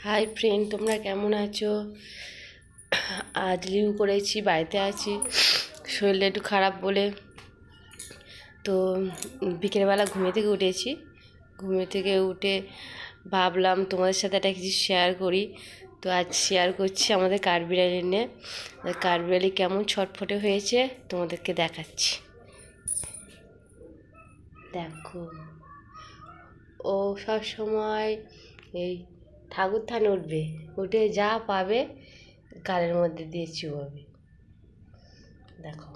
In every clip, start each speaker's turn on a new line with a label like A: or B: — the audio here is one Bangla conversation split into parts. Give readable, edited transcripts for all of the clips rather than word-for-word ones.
A: হাই ফ্রেন্ড, তোমরা কেমন আছো? আজ লিভ করেছি, বাড়িতে আছি, শরীরটা একটু খারাপ বলে। তো বিকেলবেলা ঘুমিয়ে থেকে উঠেছি। ঘুমিয়ে থেকে উঠে ভাবলাম তোমাদের সাথে একটা কিছু শেয়ার করি। তো আজ শেয়ার করছি আমাদের কাঠবিড়ালি নিয়ে। কাঠবিড়ালি কেমন ছটফটে হয়েছে তোমাদেরকে দেখাচ্ছি। দেখো, ও সব সময় এই ঠাকুর থানে উঠবে, উঠে যা পাবে গালের মধ্যে দিয়ে চুবাবে। দেখো,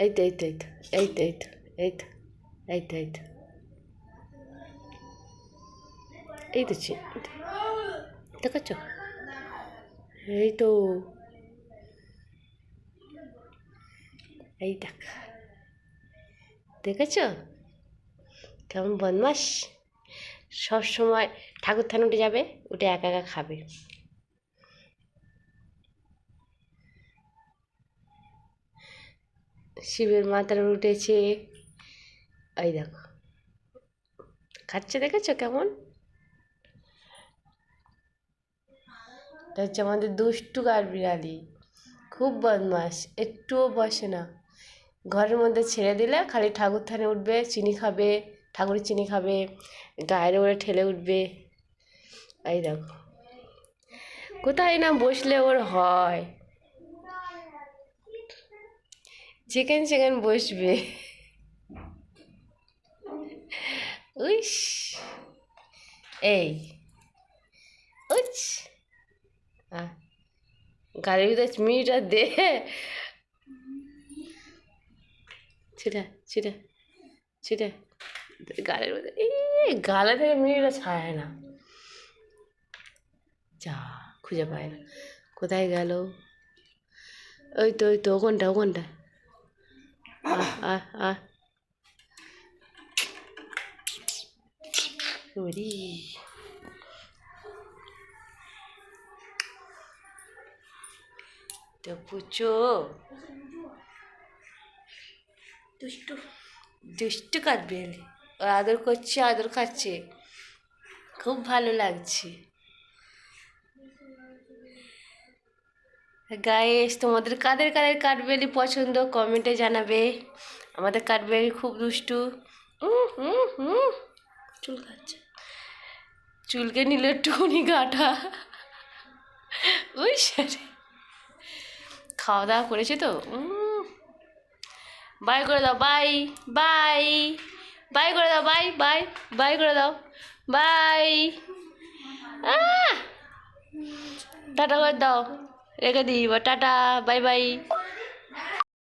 A: এই তো এই তো এই তো এই তো এই তো এই তো এই তো এই তো এই তো দেখাচ্ছ, এই তো এই দেখ, দেখেছ কেমন বদমাস। সব সময় ঠাকুর থানে উঠে যাবে, উঠে একা একা খাবে। শিবের মাথার উঠেছে, এই দেখো খাচ্ছে, দেখেছো কেমন। এটা হচ্ছে আমাদের দুষ্টু কাঠবিড়ালি, খুব বদমাস, একটুও বসে না। ঘরের মধ্যে ছেড়ে দিলে খালি ঠাকুর থানে উঠবে, চিনি খাবে, ঠাকুরের চিনি খাবে, গায়ের ওপরে ঠেলে উঠবে। এই দেখো কোথায় না বসলে ওর হয়, যেখানে সেখানে বসবে। উইস, এই উচ, গাড়ির ভিতরে মিনিটা দে, ছিটা ছিটা ছিটা গালের মধ্যে, এই গালে থেকে মিনিটা ছাড়ে না। যা খুঁজে পায় না, কোথায় গেল। ওই তো ওই তো ওখানটা ওখানটা, আহ আহ আহ ওরে, তো পুচো দুষ্টু দুষ্টু কাঠবিড়ালি, ও আদর করছে, আদর খাচ্ছে, খুব ভালো লাগছে। গাইস, তোমাদের কাদের কাদের কাঠবিড়ালি পছন্দ কমেন্টে জানাবে। আমাদের কাঠবিড়ালি খুব দুষ্টু। চুল খাচ্ছে, চুলকে নিল একটুখানি গাঁটা। ওই সারে খাওয়া দাওয়া করেছে তো। বাই করে দাও, বাই বাই, বাই করে দাও, বাই বাই, বাই করে দাও, বাই। টাটা করে দাও, রেখে দিই, টাটা, বাই বাই।